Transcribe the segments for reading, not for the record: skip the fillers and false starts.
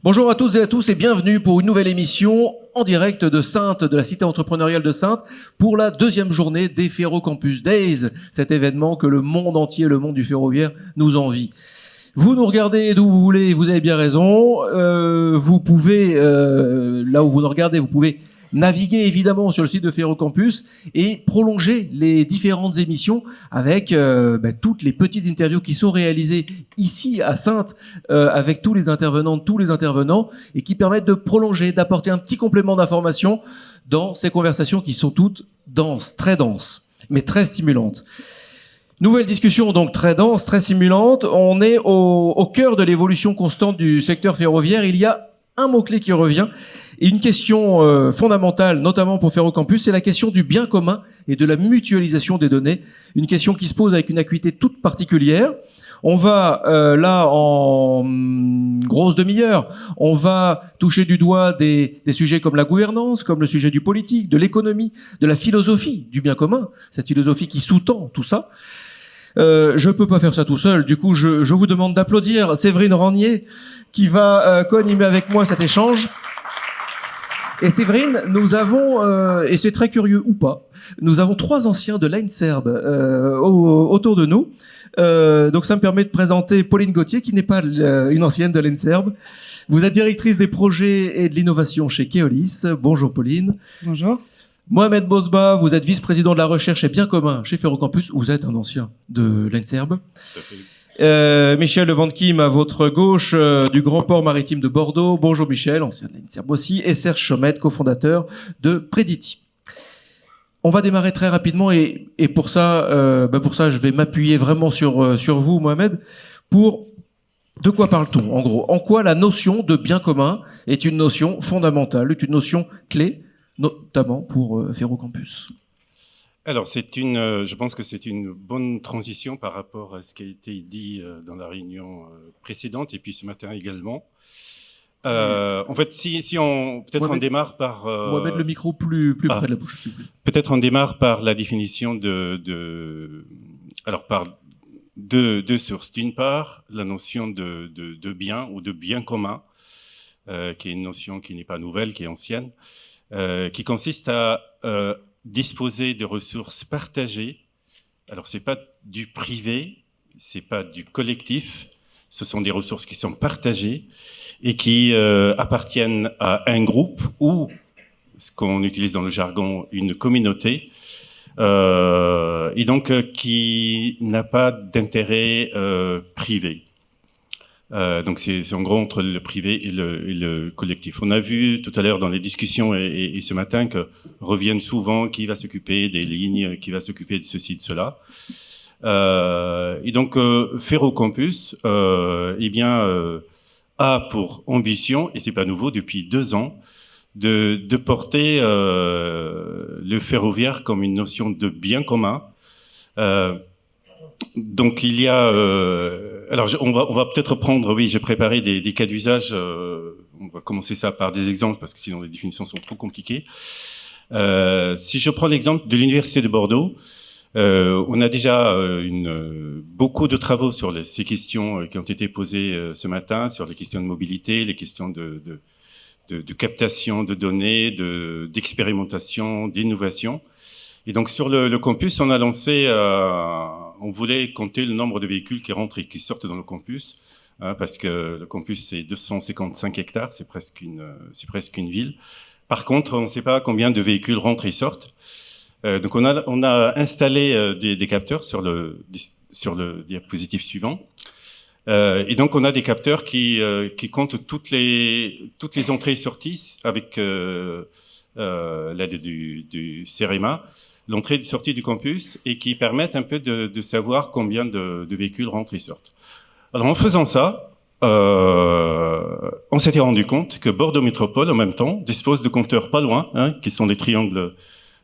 Bonjour à toutes et à tous et bienvenue pour une nouvelle émission en direct de Saintes, de la cité entrepreneuriale de Saintes, pour la deuxième journée des Ferrocampus Days, cet événement que le monde entier, le monde du ferroviaire, nous envie. Vous nous regardez d'où vous voulez, vous avez bien raison. Vous pouvez, là où vous nous regardez, vous pouvez naviguer évidemment sur le site de Ferrocampus et prolonger les différentes émissions avec toutes les petites interviews qui sont réalisées ici à Saintes avec tous les intervenants et qui permettent de prolonger, d'apporter un petit complément d'information dans ces conversations qui sont toutes denses, mais très stimulantes. Nouvelle discussion donc très dense, très stimulante. On est au cœur de l'évolution constante du secteur ferroviaire. Il y a un mot-clé qui revient et une question fondamentale, notamment pour Ferrocampus, c'est la question du bien commun et de la mutualisation des données. Une question qui se pose avec une acuité toute particulière. On va, là, en grosse demi-heure, on va toucher du doigt des sujets comme la gouvernance, comme le sujet du politique, de l'économie, de la philosophie du bien commun, cette philosophie qui sous-tend tout ça. Je peux pas faire ça tout seul, du coup je vous demande d'applaudir Séverine Ranier qui va co-animer avec moi cet échange. Et Séverine, nous avons, et c'est très curieux ou pas, nous avons 3 anciens de l'Einserb autour de nous. Donc ça me permet de présenter Pauline Gauthier, qui n'est pas une ancienne de l'Einserb. Vous êtes directrice des projets et de l'innovation chez Keolis. Bonjour Pauline. Bonjour. Mohamed Bosba, vous êtes vice-président de la recherche et bien commun chez Ferrocampus. Vous êtes un ancien de l'Einserb. Michel Levantkim, à votre gauche, du Grand Port Maritime de Bordeaux. Bonjour Michel, ancien de l'Einserb aussi. Et Serge Chomette, cofondateur de Prediti. On va démarrer très rapidement et pour ça, je vais m'appuyer vraiment sur vous, Mohamed, de quoi parle-t-on, en gros? En quoi la notion de bien commun est une notion fondamentale, est une notion clé, notamment pour Ferrocampus? Alors, je pense que c'est une bonne transition par rapport à ce qui a été dit dans la réunion précédente et puis ce matin également. En fait, on démarre par... On va mettre le micro plus près de la bouche, s'il vous plaît. Peut-être on démarre par la définition par deux sources. D'une part, la notion de bien ou de bien commun, qui est une notion qui n'est pas nouvelle, qui est ancienne, qui consiste à disposer de ressources partagées. Alors, c'est pas du privé, c'est pas du collectif, ce sont des ressources qui sont partagées et qui appartiennent à un groupe ou, ce qu'on utilise dans le jargon, une communauté, et donc qui n'a pas d'intérêt privé. Donc c'est en gros entre le privé et le collectif. On a vu tout à l'heure dans les discussions et ce matin que reviennent souvent qui va s'occuper des lignes, qui va s'occuper de ceci, de cela. Et donc Ferrocampus a pour ambition, et c'est pas nouveau depuis 2 ans, de porter le ferroviaire comme une notion de bien commun. Donc il y a, on va peut-être prendre, oui, j'ai préparé des cas d'usage. On va commencer ça par des exemples parce que sinon les définitions sont trop compliquées. Si je prends l'exemple de l'université de Bordeaux, on a déjà beaucoup de travaux sur ces questions qui ont été posées ce matin, sur les questions de mobilité, les questions de captation de données, d'expérimentation, d'innovation. Et donc sur le campus, on a lancé, on voulait compter le nombre de véhicules qui rentrent et qui sortent dans le campus, parce que le campus c'est 255 hectares, c'est presque une ville. Par contre, on ne sait pas combien de véhicules rentrent et sortent. Donc on a installé des capteurs sur le diapositive suivant. Et donc on a des capteurs qui comptent toutes les entrées et sorties avec l'aide du CEREMA, l'entrée et sortie du campus, et qui permettent un peu de savoir combien de véhicules rentrent et sortent. Alors en faisant ça, on s'était rendu compte que Bordeaux Métropole en même temps dispose de compteurs pas loin, qui sont des triangles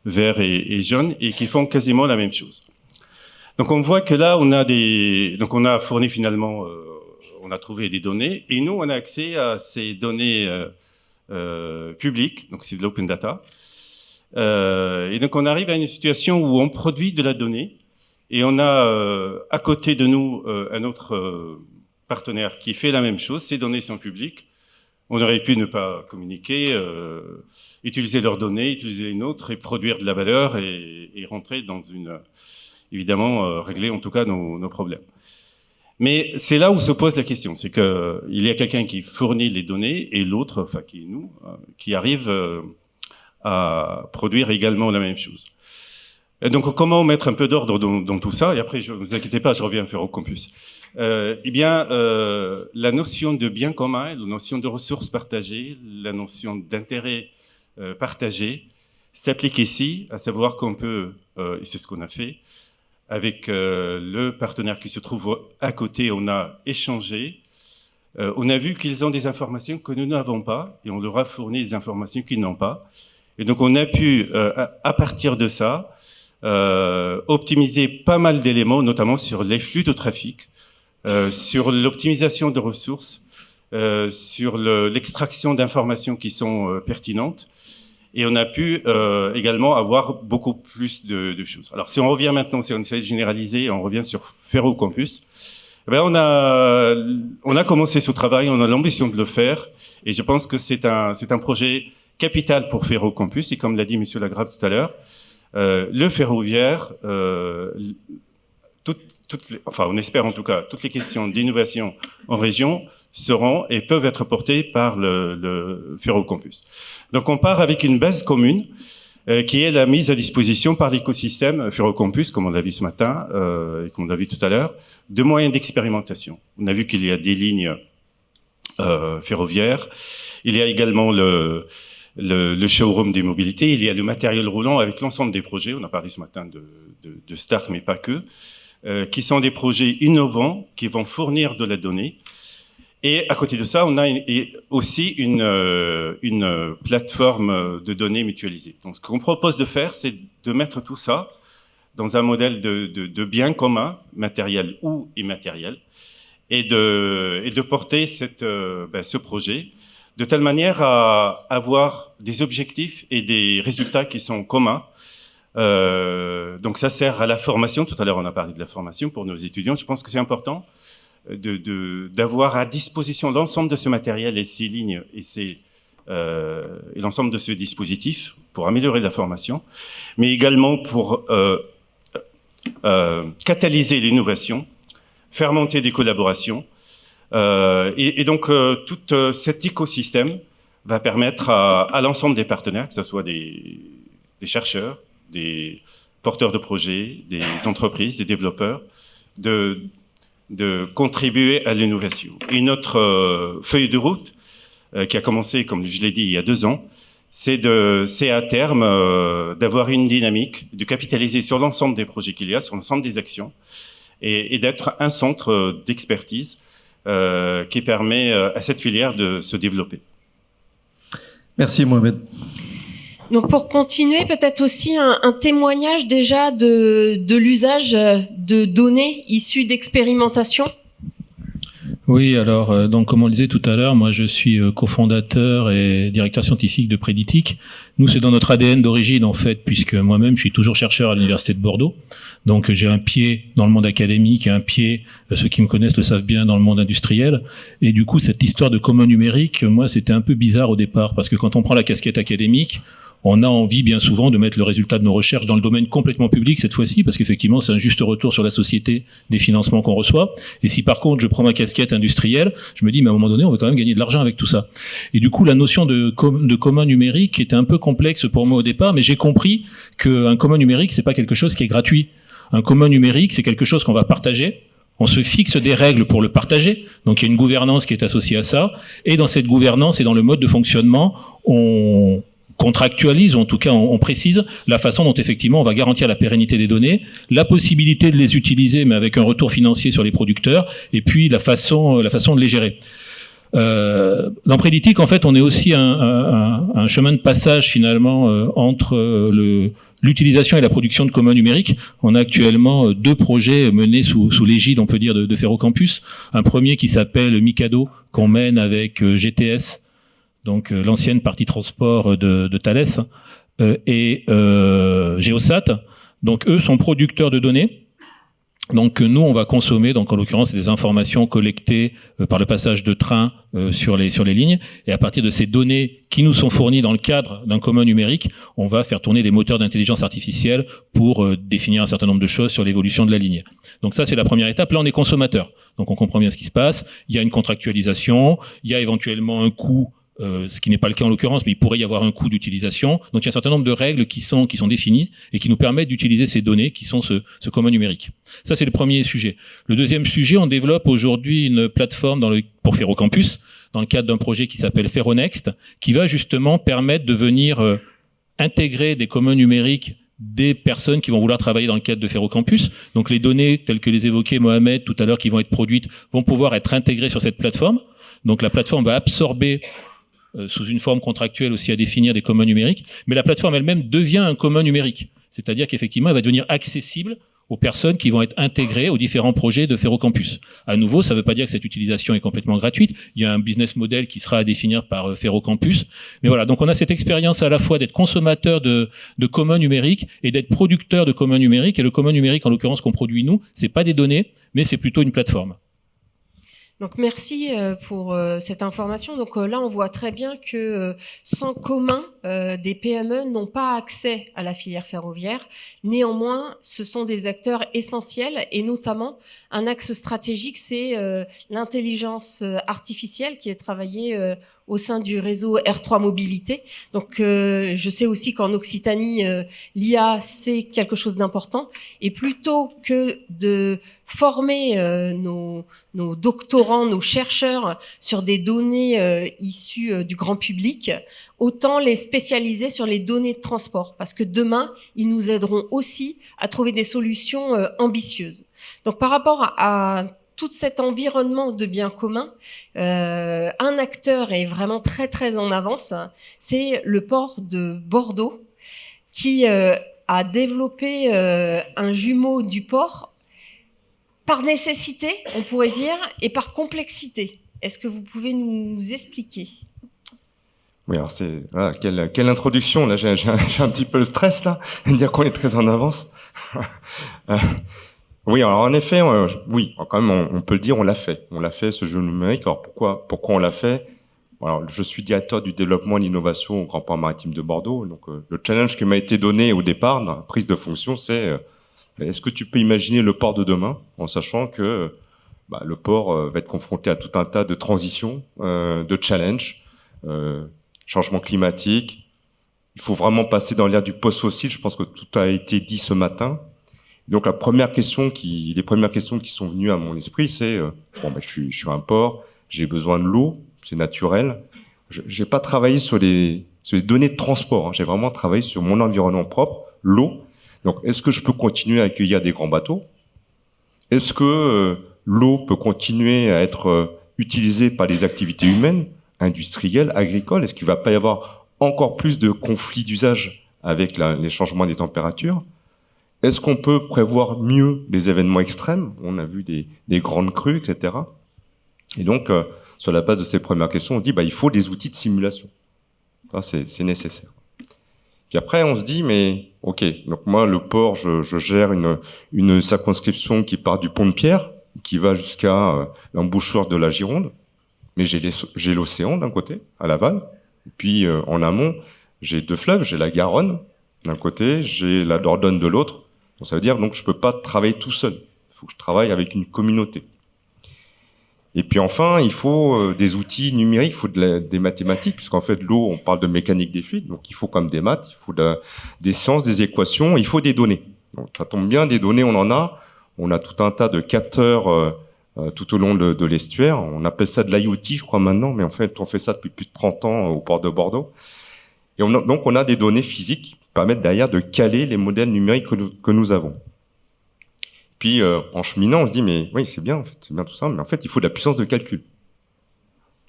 verts et jaunes, et qui font quasiment la même chose. Donc on voit que là on a fourni finalement, on a trouvé des données, et nous on a accès à ces données publiques, donc c'est de l'open data. Et donc on arrive à une situation où on produit de la donnée, et on a à côté de nous un autre partenaire qui fait la même chose. Ces données sont publiques. On aurait pu ne pas communiquer, utiliser leurs données, utiliser les nôtres et produire de la valeur et rentrer dans évidemment, régler en tout cas nos problèmes. Mais c'est là où se pose la question, c'est que il y a quelqu'un qui fournit les données et l'autre, enfin qui est nous, qui arrive à produire également la même chose. Et donc comment mettre un peu d'ordre dans tout ça? Et après, ne vous inquiétez pas, je reviens faire au campus. La notion de bien commun, la notion de ressources partagées, la notion d'intérêt partagé s'applique ici, à savoir qu'on peut, et c'est ce qu'on a fait, avec le partenaire qui se trouve à côté, on a échangé, on a vu qu'ils ont des informations que nous n'avons pas, et on leur a fourni des informations qu'ils n'ont pas. Et donc on a pu, à partir de ça, optimiser pas mal d'éléments, notamment sur les flux de trafic, sur l'optimisation de ressources, sur l'extraction d'informations qui sont pertinentes. Et on a pu également avoir beaucoup plus de choses. Alors si on revient maintenant, si on essaie de généraliser, on revient sur Ferro Campus, on a commencé ce travail, on a l'ambition de le faire, et je pense que c'est un projet capital pour Ferro Campus. Et comme l'a dit Monsieur Lagrave tout à l'heure, le ferroviaire, enfin on espère en tout cas, toutes les questions d'innovation en région seront et peuvent être portées par le Ferro Campus. Donc on part avec une base commune qui est la mise à disposition par l'écosystème Ferro Campus, comme on l'a vu ce matin et comme on l'a vu tout à l'heure, de moyens d'expérimentation. On a vu qu'il y a des lignes ferroviaires, il y a également le showroom des mobilités, il y a le matériel roulant avec l'ensemble des projets, on a parlé ce matin de Stark, mais pas que, qui sont des projets innovants qui vont fournir de la donnée. Et à côté de ça, on a aussi une plateforme de données mutualisée. Donc ce qu'on propose de faire, c'est de mettre tout ça dans un modèle de bien commun, matériel ou immatériel, et de porter ce projet de telle manière à avoir des objectifs et des résultats qui sont communs. Donc ça sert à la formation. Tout à l'heure, on a parlé de la formation pour nos étudiants. Je pense que c'est important d'avoir à disposition l'ensemble de ce matériel et ces lignes et l'ensemble de ce dispositif pour améliorer la formation, mais également pour catalyser l'innovation, faire monter des collaborations. Et donc, tout cet écosystème va permettre à l'ensemble des partenaires, que ce soit des chercheurs, des porteurs de projets, des entreprises, des développeurs, de contribuer à l'innovation. Et notre feuille de route, qui a commencé, comme je l'ai dit, il y a 2 ans, c'est à terme d'avoir une dynamique, de capitaliser sur l'ensemble des projets qu'il y a, sur l'ensemble des actions, et d'être un centre d'expertise qui permet à cette filière de se développer. Merci Mohamed. Donc pour continuer, peut-être aussi un témoignage déjà de l'usage de données issues d'expérimentation. Oui, alors donc comme on le disait tout à l'heure, moi je suis cofondateur et directeur scientifique de Préditic. Nous c'est dans notre ADN d'origine en fait, puisque moi-même je suis toujours chercheur à l'université de Bordeaux. Donc j'ai un pied dans le monde académique et un pied, ceux qui me connaissent le savent bien, dans le monde industriel. Et du coup cette histoire de commun numérique, moi c'était un peu bizarre au départ, parce que quand on prend la casquette académique, on a envie bien souvent de mettre le résultat de nos recherches dans le domaine complètement public cette fois-ci, parce qu'effectivement c'est un juste retour sur la société des financements qu'on reçoit. Et si par contre je prends ma casquette industrielle, je me dis mais à un moment donné on va quand même gagner de l'argent avec tout ça. Et du coup la notion de commun numérique était un peu complexe pour moi au départ, mais j'ai compris qu'un commun numérique c'est pas quelque chose qui est gratuit. Un commun numérique c'est quelque chose qu'on va partager. On se fixe des règles pour le partager, donc il y a une gouvernance qui est associée à ça, et dans cette gouvernance et dans le mode de fonctionnement, on contractualise, ou en tout cas on précise la façon dont effectivement on va garantir la pérennité des données, la possibilité de les utiliser mais avec un retour financier sur les producteurs, et puis la façon de les gérer. Dans Préditic, en fait, on est aussi un chemin de passage finalement entre l'utilisation et la production de communs numériques. On a actuellement 2 projets menés sous l'égide, on peut dire, de Ferro Campus. Un premier qui s'appelle Mikado, qu'on mène avec GTS, donc l'ancienne partie transport de Thales, et Geosat. Donc eux sont producteurs de données. Donc nous, on va consommer, donc en l'occurrence, des informations collectées par le passage de train sur les lignes. Et à partir de ces données qui nous sont fournies dans le cadre d'un commun numérique, on va faire tourner des moteurs d'intelligence artificielle pour définir un certain nombre de choses sur l'évolution de la ligne. Donc ça, c'est la première étape. Là, on est consommateur. Donc on comprend bien ce qui se passe. Il y a une contractualisation. Il y a éventuellement un coût. Ce qui n'est pas le cas en l'occurrence, mais il pourrait y avoir un coût d'utilisation. Donc il y a un certain nombre de règles qui sont définies et qui nous permettent d'utiliser ces données qui sont ce commun numérique. Ça, c'est le premier sujet. Le deuxième sujet, on développe aujourd'hui une plateforme pour Ferrocampus, dans le cadre d'un projet qui s'appelle Ferronext, qui va justement permettre de venir intégrer des communs numériques des personnes qui vont vouloir travailler dans le cadre de Ferrocampus. Donc les données, telles que les évoquait Mohamed tout à l'heure, qui vont être produites, vont pouvoir être intégrées sur cette plateforme. Donc la plateforme va absorber sous une forme contractuelle aussi à définir des communs numériques, mais la plateforme elle-même devient un commun numérique. C'est-à-dire qu'effectivement, elle va devenir accessible aux personnes qui vont être intégrées aux différents projets de Ferrocampus. À nouveau, ça ne veut pas dire que cette utilisation est complètement gratuite. Il y a un business model qui sera à définir par Ferrocampus. Mais voilà, donc on a cette expérience à la fois d'être consommateur de communs numériques et d'être producteur de communs numériques. Et le commun numérique, en l'occurrence, qu'on produit nous, c'est pas des données, mais c'est plutôt une plateforme. Donc merci pour cette information. Donc là, on voit très bien que sans commun, des PME n'ont pas accès à la filière ferroviaire. Néanmoins, ce sont des acteurs essentiels et notamment un axe stratégique, c'est l'intelligence artificielle qui est travaillée au sein du réseau R3 Mobilité. Donc je sais aussi qu'en Occitanie, l'IA, c'est quelque chose d'important. Et plutôt que de former nos doctorants, nos chercheurs sur des données issues du grand public, autant les spécialiser sur les données de transport, parce que demain, ils nous aideront aussi à trouver des solutions ambitieuses. Donc par rapport à tout cet environnement de biens communs, un acteur est vraiment très très en avance, c'est le port de Bordeaux, qui a développé un jumeau du port par nécessité, on pourrait dire, et par complexité. Est-ce que vous pouvez nous expliquer ? Oui, alors voilà, quelle introduction. Là, j'ai un petit peu le stress là, de dire qu'on est très en avance. Oui, alors en effet, oui, quand même, on peut le dire, on l'a fait. On l'a fait, ce jeu numérique. Alors pourquoi on l'a fait ? Alors, je suis directeur du développement et de l'innovation au Grand Port Maritime de Bordeaux. Donc, le challenge qui m'a été donné au départ, dans la prise de fonction, c'est est-ce que tu peux imaginer le port de demain, en sachant que le port va être confronté à tout un tas de transitions, de challenges, changement climatique. Il faut vraiment passer dans l'ère du post-fossile. Je pense que tout a été dit ce matin. Donc les premières questions qui sont venues à mon esprit, c'est je suis un port, j'ai besoin de l'eau, c'est naturel. J'ai pas travaillé sur les données de transport. J'ai vraiment travaillé sur mon environnement propre, l'eau. Donc, est-ce que je peux continuer à accueillir des grands bateaux ? Est-ce que l'eau peut continuer à être utilisée par les activités humaines, industrielles, agricoles ? Est-ce qu'il va pas y avoir encore plus de conflits d'usage avec les changements des températures ? Est-ce qu'on peut prévoir mieux les événements extrêmes ? On a vu des grandes crues, etc. Et donc, sur la base de ces premières questions, on dit il faut des outils de simulation. Ça, c'est nécessaire. Puis après, on se dit, mais ok, donc moi, le port, je gère une circonscription qui part du Pont de Pierre, qui va jusqu'à l'embouchure de la Gironde, mais j'ai l'océan d'un côté, à l'aval, et puis en amont, j'ai deux fleuves, j'ai la Garonne d'un côté, j'ai la Dordogne de l'autre. Donc ça veut dire donc je peux pas travailler tout seul. Il faut que je travaille avec une communauté. Et puis enfin, il faut des outils numériques, il faut des mathématiques, puisqu'en fait l'eau, on parle de mécanique des fluides, donc il faut comme des maths, il faut des sciences, des équations, il faut des données. Donc ça tombe bien, des données on en a. On a tout un tas de capteurs tout au long de l'estuaire. On appelle ça de l'IoT, je crois maintenant, mais en fait on fait ça depuis plus de 30 ans au port de Bordeaux. Et donc on a des données physiques qui permettent derrière de caler les modèles numériques que nous avons. Puis en cheminant, on se dit mais oui c'est bien tout ça, mais en fait il faut de la puissance de calcul.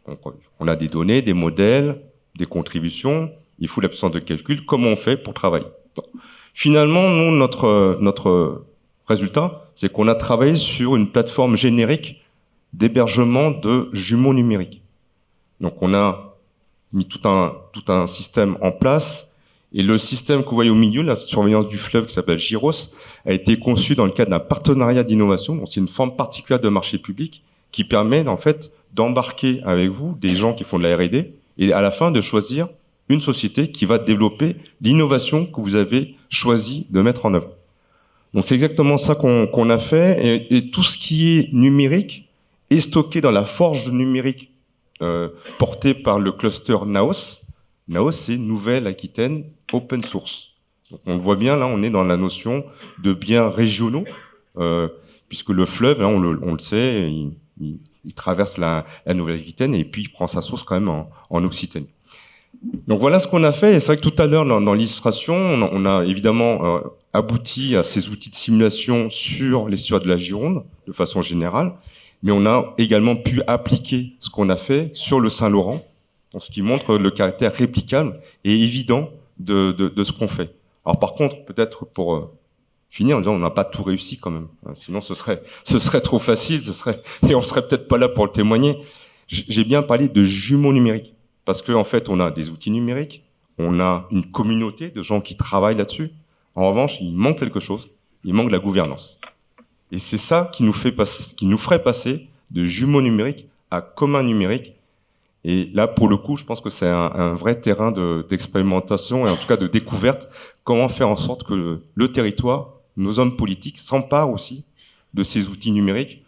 Donc, on a des données, des modèles, des contributions, il faut de la puissance de calcul. Comment on fait pour travailler ? Donc, finalement, nous notre résultat, c'est qu'on a travaillé sur une plateforme générique d'hébergement de jumeaux numériques. Donc on a mis tout un système en place Et le système que vous voyez au milieu, la surveillance du fleuve qui s'appelle GIROS, a été conçu dans le cadre d'un partenariat d'innovation. Donc c'est une forme particulière de marché public qui permet en fait d'embarquer avec vous des gens qui font de la R&D et à la fin de choisir une société qui va développer l'innovation que vous avez choisi de mettre en œuvre. Donc c'est exactement ça qu'on a fait et tout ce qui est numérique est stocké dans la forge numérique portée par le cluster Naos. Naos, c'est Nouvelle-Aquitaine Open Source. Donc on le voit bien, là, on est dans la notion de biens régionaux, puisque le fleuve, là, on le sait, il traverse la Nouvelle-Aquitaine et puis il prend sa source quand même en Occitanie. Donc voilà ce qu'on a fait. Et c'est vrai que tout à l'heure, dans l'illustration, on a évidemment abouti à ces outils de simulation sur l'estuaire de la Gironde, de façon générale, mais on a également pu appliquer ce qu'on a fait sur le Saint-Laurent, ce qui montre le caractère réplicable et évident de ce qu'on fait. Alors par contre, peut-être pour finir en disant on n'a pas tout réussi quand même, sinon ce serait trop facile, et on serait peut-être pas là pour le témoigner. J'ai bien parlé de jumeaux numériques parce que en fait on a des outils numériques, on a une communauté de gens qui travaillent là-dessus. En revanche, il manque quelque chose, il manque de la gouvernance. Et c'est ça qui nous ferait passer de jumeaux numériques à commun numérique. Et là, pour le coup, je pense que c'est un vrai terrain d'expérimentation et en tout cas de découverte. Comment faire en sorte que le territoire, nos hommes politiques, s'emparent aussi de ces outils numériques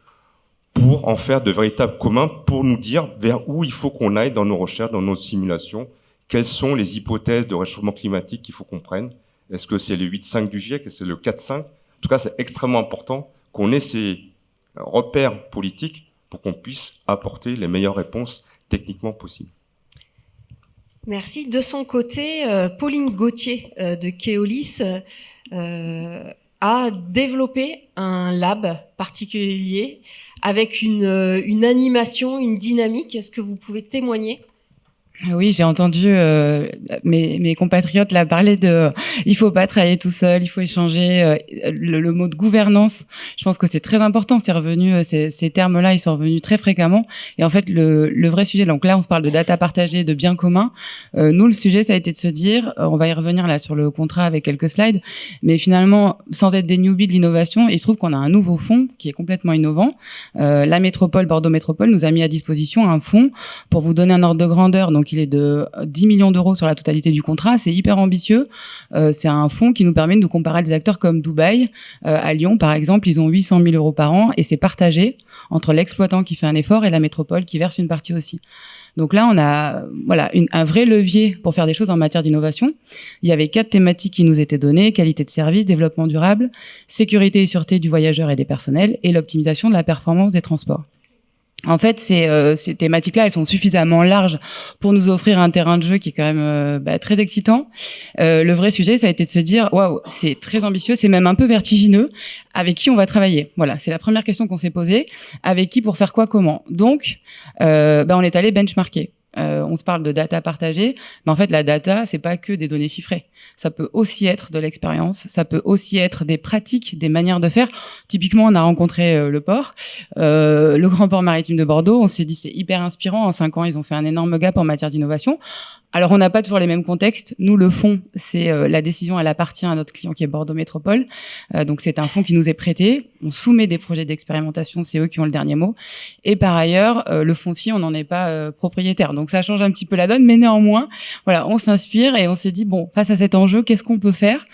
pour en faire de véritables communs, pour nous dire vers où il faut qu'on aille dans nos recherches, dans nos simulations, quelles sont les hypothèses de réchauffement climatique qu'il faut qu'on prenne. Est-ce que c'est le 8.5 du GIEC, est-ce que c'est le 4.5 ? En tout cas, c'est extrêmement important qu'on ait ces repères politiques pour qu'on puisse apporter les meilleures réponses techniquement possibles. Merci. De son côté, Pauline Gauthier de Keolis a développé un lab particulier avec une animation, une dynamique. Est-ce que vous pouvez témoigner ? Oui, j'ai entendu mes compatriotes là parler de il faut pas travailler tout seul, il faut échanger. Le mot de gouvernance, je pense que c'est très important. C'est revenu, ces termes-là, ils sont revenus très fréquemment. Et en fait, le vrai sujet, donc là, on se parle de data partagée, de biens communs. Nous, le sujet, ça a été de se dire, on va y revenir là sur le contrat avec quelques slides, mais finalement, sans être des newbies de l'innovation, il se trouve qu'on a un nouveau fonds qui est complètement innovant. La métropole, Bordeaux Métropole, nous a mis à disposition un fonds pour vous donner un ordre de grandeur. Donc, il est de 10 millions d'euros sur la totalité du contrat. C'est hyper ambitieux. C'est un fonds qui nous permet de nous comparer à des acteurs comme Dubaï. À Lyon, par exemple, ils ont 800 000 euros par an et c'est partagé entre l'exploitant qui fait un effort et la métropole qui verse une partie aussi. Donc là, on a un vrai levier pour faire des choses en matière d'innovation. Il y avait 4 thématiques qui nous étaient données: qualité de service, développement durable, sécurité et sûreté du voyageur et des personnels et l'optimisation de la performance des transports. En fait, ces thématiques-là, elles sont suffisamment larges pour nous offrir un terrain de jeu qui est quand même très excitant. Le vrai sujet, ça a été de se dire, waouh, c'est très ambitieux, c'est même un peu vertigineux. Avec qui on va travailler ? Voilà, c'est la première question qu'on s'est posée. Avec qui, pour faire quoi, comment ? Donc, on est allé benchmarker. On se parle de data partagée, mais en fait la data, c'est pas que des données chiffrées. Ça peut aussi être de l'expérience, ça peut aussi être des pratiques, des manières de faire. Typiquement, on a rencontré le port, le grand port maritime de Bordeaux. On s'est dit c'est hyper inspirant. En 5 ans, ils ont fait un énorme gap en matière d'innovation. Alors, on n'a pas toujours les mêmes contextes. Nous, le fonds, c'est la décision, elle appartient à notre client qui est Bordeaux Métropole. Donc, c'est un fonds qui nous est prêté. On soumet des projets d'expérimentation, c'est eux qui ont le dernier mot. Et par ailleurs, le foncier, on n'en est pas propriétaire. Donc, ça change un petit peu la donne, mais néanmoins, voilà, on s'inspire et on s'est dit, bon, face à cet enjeu, qu'est-ce qu'on peut faire ?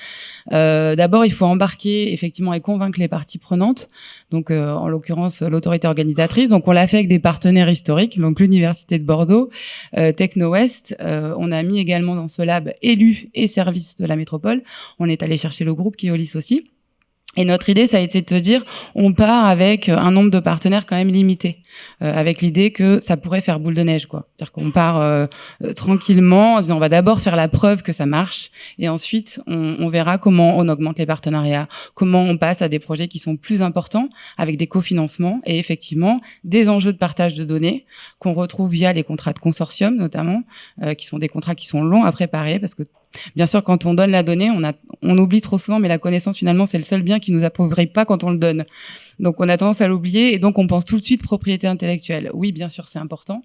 D'abord, il faut embarquer effectivement et convaincre les parties prenantes. Donc, en l'occurrence, l'autorité organisatrice. Donc, on l'a fait avec des partenaires historiques, donc l'Université de Bordeaux, Techno-Ouest. On a mis également dans ce lab élus et services de la métropole. On est allé chercher le groupe Keolis aussi. Et notre idée, ça a été de se dire, on part avec un nombre de partenaires quand même limité, avec l'idée que ça pourrait faire boule de neige, quoi. C'est-à-dire qu'on part tranquillement, en disant on va d'abord faire la preuve que ça marche, et ensuite on verra comment on augmente les partenariats, comment on passe à des projets qui sont plus importants, avec des cofinancements et effectivement des enjeux de partage de données qu'on retrouve via les contrats de consortium notamment, qui sont des contrats qui sont longs à préparer parce que Bien sûr, quand on donne la donnée, on oublie trop souvent, mais la connaissance, finalement, c'est le seul bien qui nous appauvrit pas quand on le donne. Donc, on a tendance à l'oublier et donc on pense tout de suite propriété intellectuelle. Oui, bien sûr, c'est important,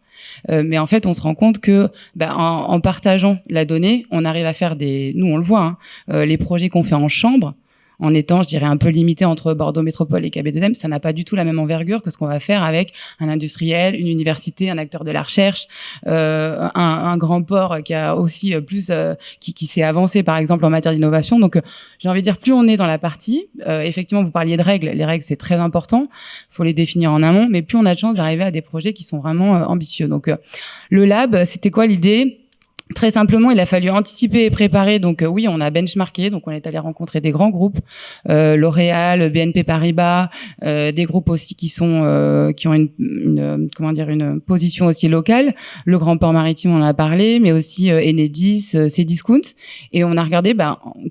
mais en fait, on se rend compte que en partageant la donnée, on arrive à faire nous, on le voit, les projets qu'on fait en chambre, en étant, je dirais, un peu limité entre Bordeaux Métropole et KB2M, ça n'a pas du tout la même envergure que ce qu'on va faire avec un industriel, une université, un acteur de la recherche, un grand port qui a aussi qui s'est avancé, par exemple, en matière d'innovation. Donc, j'ai envie de dire, plus on est dans la partie, effectivement, vous parliez de règles. Les règles, c'est très important. Il faut les définir en amont, mais plus on a de chance d'arriver à des projets qui sont vraiment ambitieux. Donc, le lab, c'était quoi l'idée ? Très simplement, il a fallu anticiper et préparer. Donc oui, on a benchmarké. Donc on est allé rencontrer des grands groupes, L'Oréal, BNP Paribas, des groupes aussi qui ont une position aussi locale. Le Grand Port Maritime, on en a parlé, mais aussi Enedis, Cdiscount. Et on a regardé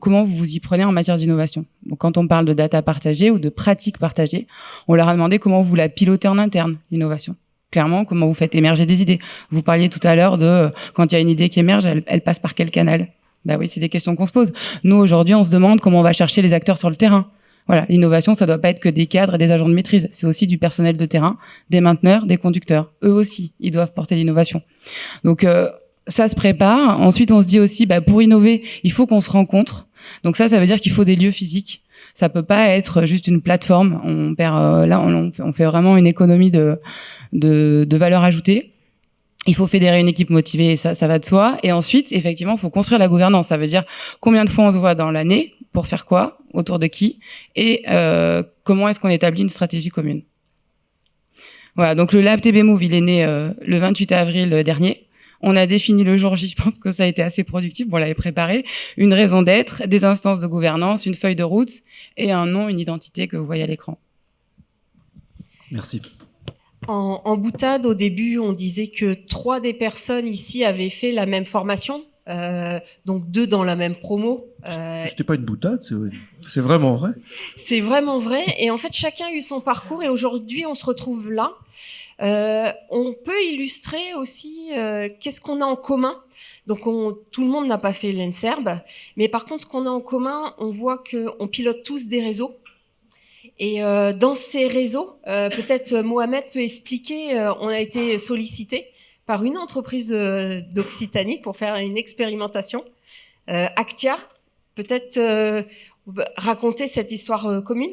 comment vous vous y prenez en matière d'innovation. Donc quand on parle de data partagée ou de pratiques partagées, on leur a demandé comment vous la pilotez en interne, l'innovation. Clairement, comment vous faites émerger des idées. Vous parliez tout à l'heure de quand il y a une idée qui émerge, elle passe par quel canal ? Bah oui, c'est des questions qu'on se pose. Nous, aujourd'hui, on se demande comment on va chercher les acteurs sur le terrain. Voilà, l'innovation, ça doit pas être que des cadres et des agents de maîtrise. C'est aussi du personnel de terrain, des mainteneurs, des conducteurs. Eux aussi, ils doivent porter l'innovation. Donc, ça se prépare. Ensuite, on se dit aussi, pour innover, il faut qu'on se rencontre. Donc ça veut dire qu'il faut des lieux physiques. Ça peut pas être juste une plateforme. On perd on fait vraiment une économie de valeur ajoutée. Il faut fédérer une équipe motivée, et ça va de soi. Et ensuite, effectivement, il faut construire la gouvernance. Ça veut dire combien de fois on se voit dans l'année, pour faire quoi, autour de qui, et comment est-ce qu'on établit une stratégie commune. Voilà, donc le Lab TB Move, il est né le 28 avril dernier. On a défini le jour J, je pense que ça a été assez productif, on l'avait préparé, une raison d'être, des instances de gouvernance, une feuille de route et un nom, une identité que vous voyez à l'écran. Merci. En boutade, au début, on disait que 3 des personnes ici avaient fait la même formation, donc 2 dans la même promo. C'était pas une boutade, c'est vraiment vrai. C'est vraiment vrai, et en fait, chacun a eu son parcours, et aujourd'hui, on se retrouve là. On peut illustrer aussi qu'est-ce qu'on a en commun. Donc tout le monde n'a pas fait l'ENSERB, mais par contre ce qu'on a en commun, on voit qu'on pilote tous des réseaux. Et dans ces réseaux, peut-être Mohamed peut expliquer, on a été sollicité par une entreprise d'Occitanie pour faire une expérimentation. Actia, peut-être raconter cette histoire commune ?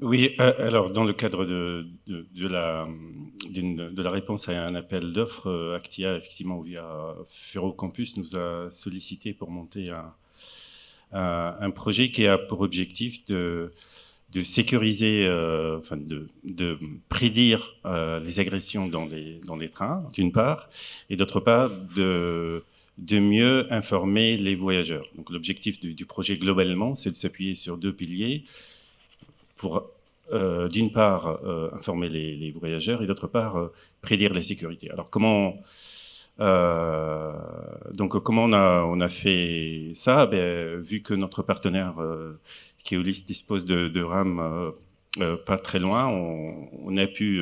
Oui, alors dans le cadre de la réponse à un appel d'offres, Actia, effectivement, via Ferrocampus, nous a sollicité pour monter un projet qui a pour objectif de sécuriser, de prédire les agressions dans les trains, d'une part, et d'autre part, de mieux informer les voyageurs. Donc l'objectif du projet globalement, c'est de s'appuyer sur 2 piliers pour, d'une part, informer les voyageurs et d'autre part, prédire la sécurité. Alors comment on a fait ça? Vu que notre partenaire Keolis dispose de rames pas très loin, on a pu,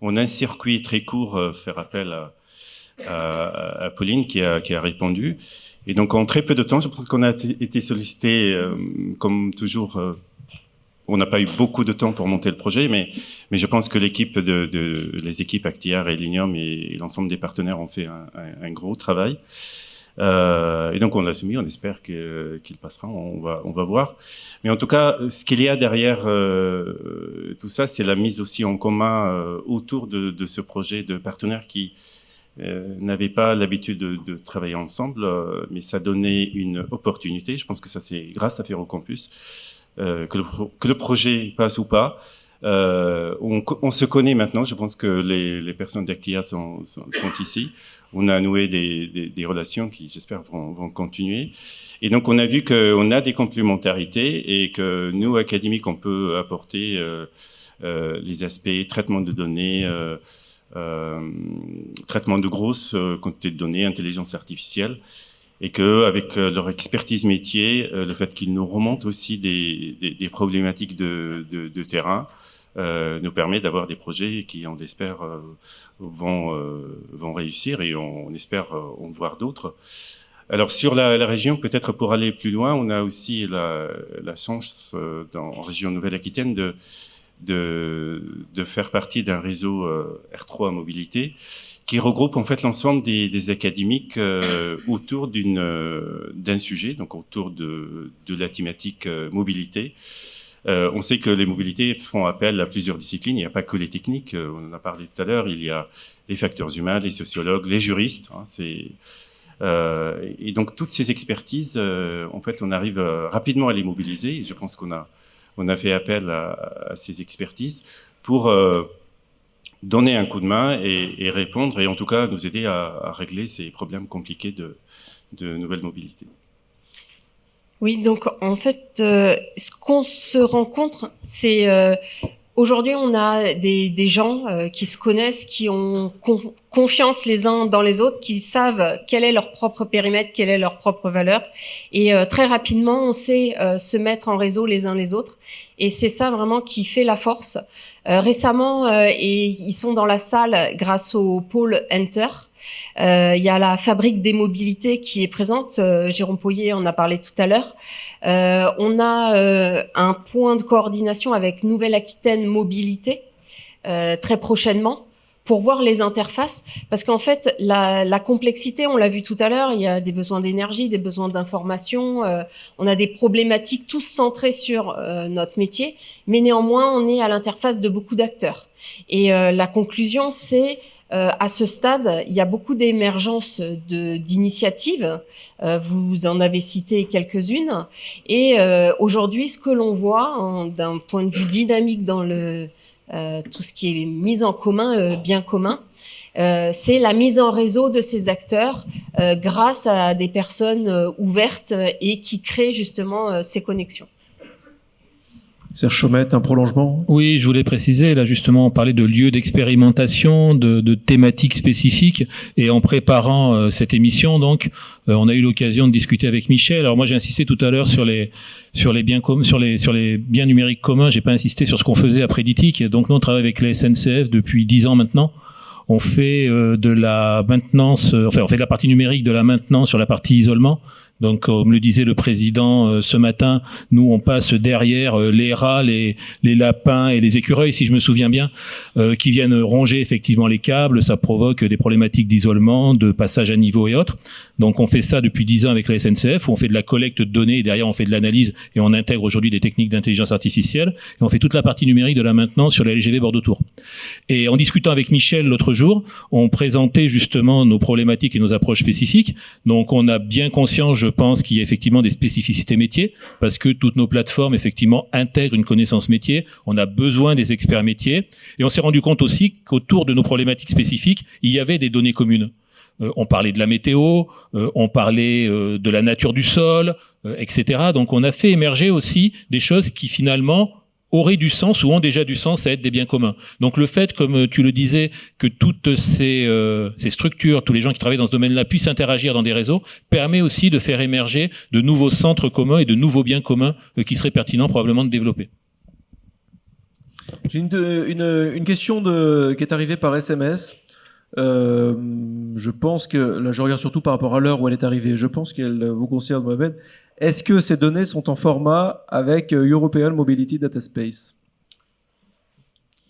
en un circuit très court, faire appel à Pauline qui a répondu. Et donc en très peu de temps, je pense qu'on a été sollicité, comme toujours. On n'a pas eu beaucoup de temps pour monter le projet, mais je pense que les équipes Actia et Linium et l'ensemble des partenaires ont fait un gros travail. Et donc on l'a soumis, on espère qu'il passera, on va voir. Mais en tout cas, ce qu'il y a derrière tout ça, c'est la mise aussi en commun autour de ce projet de partenaires qui n'avaient pas l'habitude de travailler ensemble, mais ça donnait une opportunité. Je pense que ça c'est grâce à Ferrocampus. Que le projet passe ou pas, on se connaît maintenant. Je pense que les personnes d'Actia sont ici. On a noué des relations qui, j'espère, vont continuer. Et donc, on a vu qu'on a des complémentarités et que nous, académiques, on peut apporter les aspects traitement de données, traitement de grosses quantités de données, intelligence artificielle. Et que avec leur expertise métier, le fait qu'ils nous remontent aussi des problématiques de terrain, nous permet d'avoir des projets qui, on l'espère, vont réussir et on espère en voir d'autres. Alors sur la région, peut-être pour aller plus loin, on a aussi la chance en région Nouvelle-Aquitaine de faire partie d'un réseau R3 mobilité qui regroupe en fait l'ensemble des académiques autour d'un sujet, donc autour de la thématique mobilité. On sait que les mobilités font appel à plusieurs disciplines, il n'y a pas que les techniques, on en a parlé tout à l'heure, il y a les facteurs humains, les sociologues, les juristes, hein, et donc toutes ces expertises, en fait, on arrive rapidement à les mobiliser. Et je pense qu'on a fait appel à ces expertises pour donner un coup de main et répondre, et en tout cas nous aider à régler ces problèmes compliqués de nouvelles mobilités. Oui, donc en fait, ce qu'on se rencontre, c'est aujourd'hui on a des gens qui se connaissent, qui ont confiance les uns dans les autres, qui savent quel est leur propre périmètre, quelle est leur propre valeur, et très rapidement on sait se mettre en réseau les uns les autres, et c'est ça vraiment qui fait la force. Récemment, et ils sont dans la salle grâce au pôle Enter. Il y a la fabrique des mobilités qui est présente. Jérôme Poyer en a parlé tout à l'heure. On a un point de coordination avec Nouvelle-Aquitaine Mobilité très prochainement pour voir les interfaces, parce qu'en fait la complexité, on l'a vu tout à l'heure, il y a des besoins d'énergie, des besoins d'information, on a des problématiques tous centrées sur notre métier, mais néanmoins on est à l'interface de beaucoup d'acteurs. Et la conclusion, c'est à ce stade, il y a beaucoup d'émergence d'initiatives. Vous en avez cité quelques-unes. Et aujourd'hui, ce que l'on voit d'un point de vue dynamique dans tout ce qui est mise en commun, bien commun, c'est la mise en réseau de ces acteurs grâce à des personnes ouvertes et qui créent justement ces connexions. Serge Chaumette, un prolongement? Oui, je voulais préciser, là justement, on parlait de lieux d'expérimentation, de thématiques spécifiques, et en préparant cette émission, donc, on a eu l'occasion de discuter avec Michel. Alors moi, j'ai insisté tout à l'heure sur les biens communs, sur les biens numériques communs. J'ai pas insisté sur ce qu'on faisait à Préditic. Donc nous, on travaille avec la SNCF depuis 10 ans maintenant. On fait de la maintenance, enfin, on fait de la partie numérique, de la maintenance sur la partie isolement. Donc, comme le disait le président ce matin, nous, on passe derrière les rats, les lapins et les écureuils, si je me souviens bien, qui viennent ronger effectivement les câbles. Ça provoque des problématiques d'isolement, de passage à niveau et autres. Donc, on fait ça depuis 10 ans avec la SNCF, où on fait de la collecte de données, et derrière, on fait de l'analyse, et on intègre aujourd'hui des techniques d'intelligence artificielle, et on fait toute la partie numérique de la maintenance sur la LGV Bordeaux-Tours. Et en discutant avec Michel l'autre jour, on présentait justement nos problématiques et nos approches spécifiques. Donc, on a bien conscience, je pense, qu'il y a effectivement des spécificités métiers, parce que toutes nos plateformes, effectivement, intègrent une connaissance métier. On a besoin des experts métiers. Et on s'est rendu compte aussi qu'autour de nos problématiques spécifiques, il y avait des données communes. On parlait de la météo, on parlait de la nature du sol, etc. Donc, on a fait émerger aussi des choses qui, finalement, auraient du sens ou ont déjà du sens à être des biens communs. Donc le fait, comme tu le disais, que toutes ces structures, tous les gens qui travaillent dans ce domaine-là puissent interagir dans des réseaux, permet aussi de faire émerger de nouveaux centres communs et de nouveaux biens communs qui seraient pertinents probablement de développer. J'ai une question qui est arrivée par SMS. Je pense que, là je regarde surtout par rapport à l'heure où elle est arrivée, je pense qu'elle vous concerne, Mohamed. Est-ce que ces données sont en format avec European Mobility Data Space?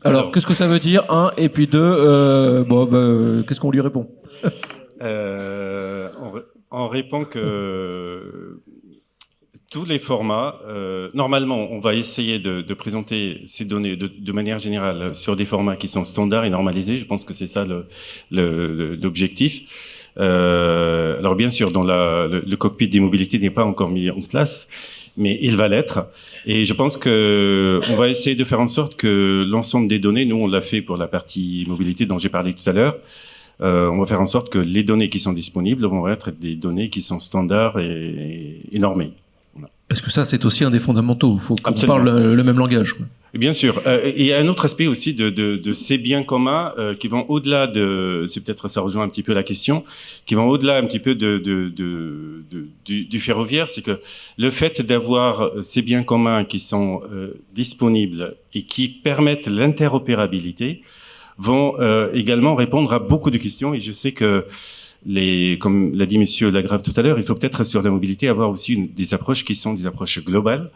Alors, qu'est-ce que ça veut dire, un, et puis deux, qu'est-ce qu'on lui répond? On répond que tous les formats, normalement, on va essayer de présenter ces données de manière générale sur des formats qui sont standards et normalisés. Je pense que c'est ça l'objectif. Alors bien sûr, le cockpit des mobilités n'est pas encore mis en place, mais il va l'être. Et je pense que on va essayer de faire en sorte que l'ensemble des données, nous on l'a fait pour la partie mobilité dont j'ai parlé tout à l'heure, on va faire en sorte que les données qui sont disponibles vont être des données qui sont standards et normées. Voilà. Parce que ça, c'est aussi un des fondamentaux. Il faut qu'on parle le même langage. Bien sûr. Il y a un autre aspect aussi de ces biens communs qui vont au-delà c'est peut-être ça rejoint un petit peu la question, qui vont au-delà un petit peu du ferroviaire, c'est que le fait d'avoir ces biens communs qui sont disponibles et qui permettent l'interopérabilité vont également répondre à beaucoup de questions. Et je sais que comme l'a dit Monsieur Lagrave tout à l'heure, il faut peut-être sur la mobilité avoir aussi des approches qui sont des approches globales.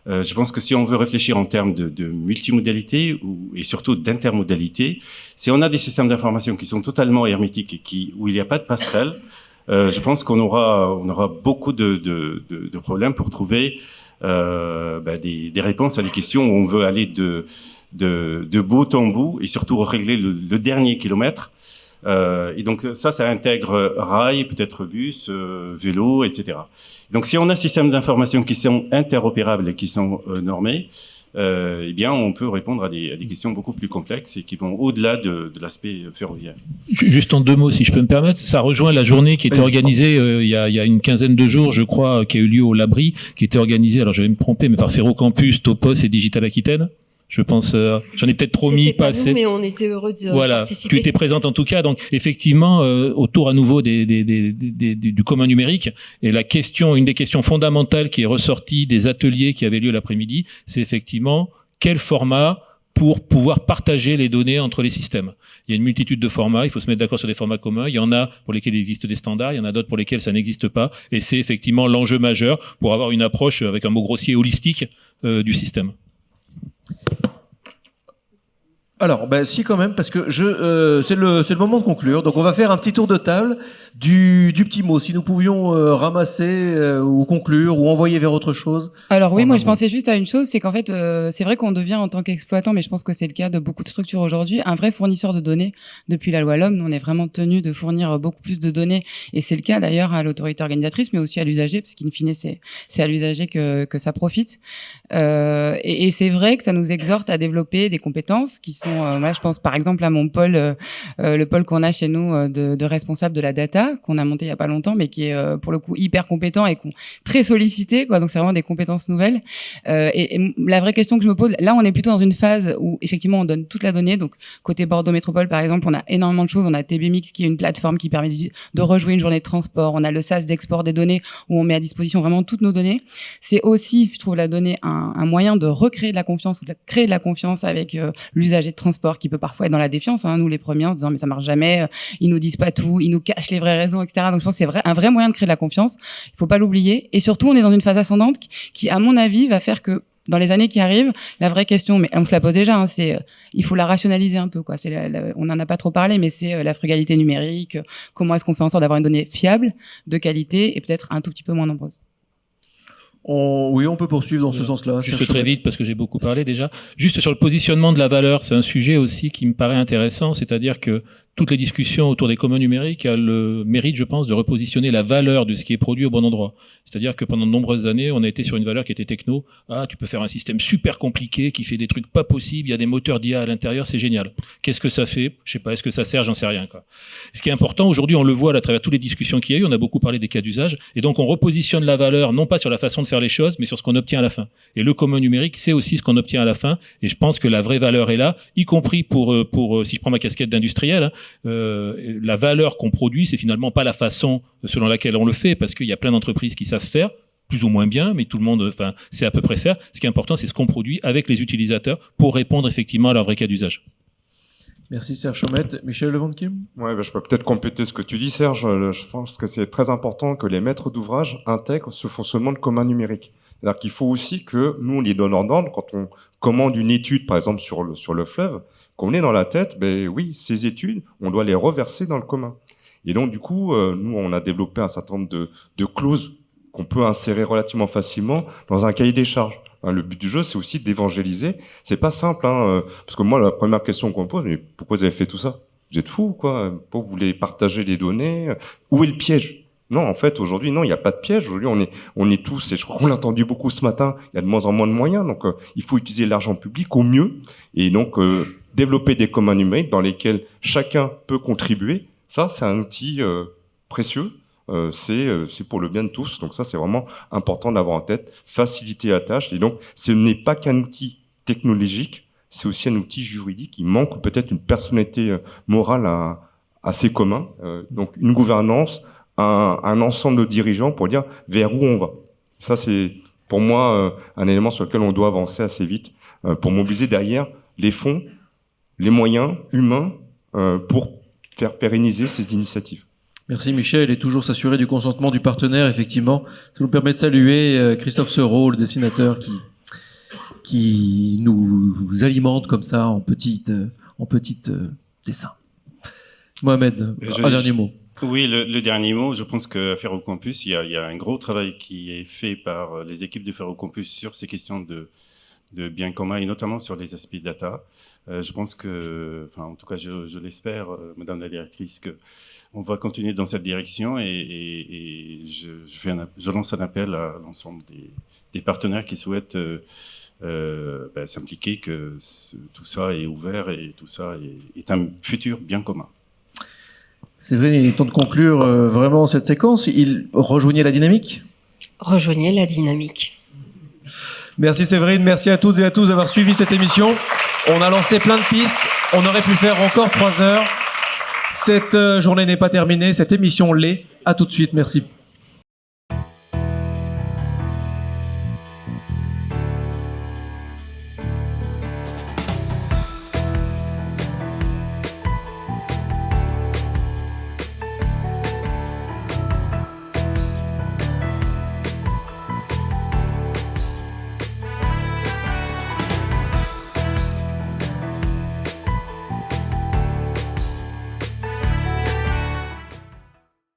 Je pense que si on veut réfléchir en termes de multimodalité et surtout d'intermodalité, si on a des systèmes d'information qui sont totalement hermétiques et où il n'y a pas de passerelle, je pense qu'on aura beaucoup de problèmes pour trouver des réponses à des questions où on veut aller de bout en bout et surtout régler le dernier kilomètre. Et donc ça intègre rail, peut-être bus, vélo, etc. Donc si on a un système d'information qui sont interopérables et qui sont normés, eh bien on peut répondre à des questions beaucoup plus complexes et qui vont au-delà de l'aspect ferroviaire. Juste en 2 mots, si je peux me permettre, ça rejoint la journée qui était organisée il y a une quinzaine de jours, je crois, qui a eu lieu au Labri, qui était organisée, alors je vais me tromper, mais par Ferrocampus, Topos et Digital Aquitaine. Je pense, j'en ai peut-être trop mis, pas assez. Mais on était heureux de participer. Tu étais présente en tout cas. Donc effectivement, autour à nouveau du commun numérique, et une des questions fondamentales qui est ressortie des ateliers qui avaient lieu l'après-midi, c'est effectivement quel format pour pouvoir partager les données entre les systèmes. Il y a une multitude de formats, il faut se mettre d'accord sur des formats communs. Il y en a pour lesquels il existe des standards, il y en a d'autres pour lesquels ça n'existe pas. Et c'est effectivement l'enjeu majeur pour avoir une approche avec un mot grossier holistique du système. Alors, si quand même, parce que c'est le moment de conclure. Donc, on va faire un petit tour de table du petit mot. Si nous pouvions ramasser ou conclure ou envoyer vers autre chose. Alors oui, moi je pensais juste à une chose, c'est qu'en fait, c'est vrai qu'on devient en tant qu'exploitant, mais je pense que c'est le cas de beaucoup de structures aujourd'hui, un vrai fournisseur de données. Depuis la loi LOM, nous, on est vraiment tenu de fournir beaucoup plus de données, et c'est le cas d'ailleurs à l'autorité organisatrice, mais aussi à l'usager, parce qu'in fine, c'est à l'usager que ça profite. Et c'est vrai que ça nous exhorte à développer des compétences qui sont, moi je pense par exemple à mon pôle, le pôle qu'on a chez nous de responsable de la data, qu'on a monté il y a pas longtemps, mais qui est pour le coup hyper compétent et très sollicité, quoi. Donc c'est vraiment des compétences nouvelles. Et la vraie question que je me pose, là on est plutôt dans une phase où effectivement on donne toute la donnée. Donc côté Bordeaux Métropole par exemple, on a énormément de choses. On a TBMix qui est une plateforme qui permet de rejouer une journée de transport. On a le SaaS d'export des données où on met à disposition vraiment toutes nos données. C'est aussi, je trouve, la donnée un moyen de recréer de la confiance ou de créer de la confiance avec l'usager de transport qui peut parfois être dans la défiance, nous les premiers, en disant mais ça marche jamais, ils nous disent pas tout, ils nous cachent les vraies raisons, etc. Donc je pense que c'est un vrai moyen de créer de la confiance. Il faut pas l'oublier. Et surtout, on est dans une phase ascendante qui, à mon avis, va faire que dans les années qui arrivent, la vraie question, mais on se la pose déjà, c'est il faut la rationaliser un peu, quoi. On en a pas trop parlé, mais c'est la frugalité numérique. Comment est-ce qu'on fait en sorte d'avoir une donnée fiable, de qualité et peut-être un tout petit peu moins nombreuse. Oui, on peut poursuivre dans ce sens-là. Juste très vite, parce que j'ai beaucoup parlé déjà. Juste sur le positionnement de la valeur, c'est un sujet aussi qui me paraît intéressant, c'est-à-dire que toutes les discussions autour des communs numériques a le mérite, je pense, de repositionner la valeur de ce qui est produit au bon endroit. C'est-à-dire que pendant de nombreuses années, on a été sur une valeur qui était techno. Ah, tu peux faire un système super compliqué qui fait des trucs pas possibles, il y a des moteurs d'IA à l'intérieur, c'est génial. Qu'est-ce que ça fait? Je sais pas, est-ce que ça sert? J'en sais rien, quoi. Ce qui est important, aujourd'hui, on le voit à travers toutes les discussions qu'il y a eu, on a beaucoup parlé des cas d'usage, et donc on repositionne la valeur, non pas sur la façon de faire les choses, mais sur ce qu'on obtient à la fin. Et le commun numérique, c'est aussi ce qu'on obtient à la fin, et je pense que la vraie valeur est là, y compris pour si je prends ma casquette d'industriel, la valeur qu'on produit, c'est finalement pas la façon selon laquelle on le fait, parce qu'il y a plein d'entreprises qui savent faire, plus ou moins bien, mais tout le monde, sait à peu près faire. Ce qui est important, c'est ce qu'on produit avec les utilisateurs pour répondre effectivement à leur vrai cas d'usage. Merci Serge Chaumette. Michel Levent-Kim. Ouais, je peux peut-être compléter ce que tu dis, Serge. Je pense que c'est très important que les maîtres d'ouvrage intègrent ce fonctionnement de commun numérique. C'est-à-dire qu'il faut aussi que nous, les donneurs d'ordre, quand on commande une étude, par exemple sur le fleuve, qu'on ait dans la tête, oui, ces études, on doit les reverser dans le commun. Et donc, du coup, nous, on a développé un certain nombre de clauses qu'on peut insérer relativement facilement dans un cahier des charges. Le but du jeu, c'est aussi d'évangéliser. C'est pas simple, parce que moi, la première question qu'on me pose, mais pourquoi vous avez fait tout ça? Vous êtes fous, quoi? Pourquoi vous voulez partager les données? Où est le piège? Non, en fait, aujourd'hui, non, il n'y a pas de piège. Aujourd'hui, on est tous, et je crois qu'on l'a entendu beaucoup ce matin, il y a de moins en moins de moyens, donc il faut utiliser l'argent public au mieux, et donc développer des communs numériques dans lesquels chacun peut contribuer. Ça, c'est un outil précieux. C'est pour le bien de tous, donc ça c'est vraiment important d'avoir en tête, faciliter la tâche, et donc ce n'est pas qu'un outil technologique, c'est aussi un outil juridique. Il manque peut-être une personnalité morale à ces communs, donc une gouvernance, un ensemble de dirigeants pour dire vers où on va. Ça c'est pour moi un élément sur lequel on doit avancer assez vite pour mobiliser derrière les fonds, les moyens humains pour faire pérenniser ces initiatives. Merci Michel, et toujours s'assurer du consentement du partenaire, effectivement. Ça nous permet de saluer Christophe Sereau, le dessinateur qui nous alimente comme ça en petites dessins. Mohamed, un dernier mot. Oui, le dernier mot, je pense qu'à Ferrocampus, il y a un gros travail qui est fait par les équipes de Ferrocampus sur ces questions de bien commun et notamment sur les aspects data. Je pense que, enfin, en tout cas, je l'espère, Madame la directrice, que on va continuer dans cette direction et je lance un appel à l'ensemble des partenaires qui souhaitent s'impliquer, que tout ça est ouvert et tout ça est un futur bien commun. C'est vrai, il est temps de conclure vraiment cette séquence. Rejoignez la dynamique. Rejoignez la dynamique. Merci Séverine, merci à toutes et à tous d'avoir suivi cette émission. On a lancé plein de pistes, on aurait pu faire encore 3 heures. Cette journée n'est pas terminée, cette émission l'est. À tout de suite, merci.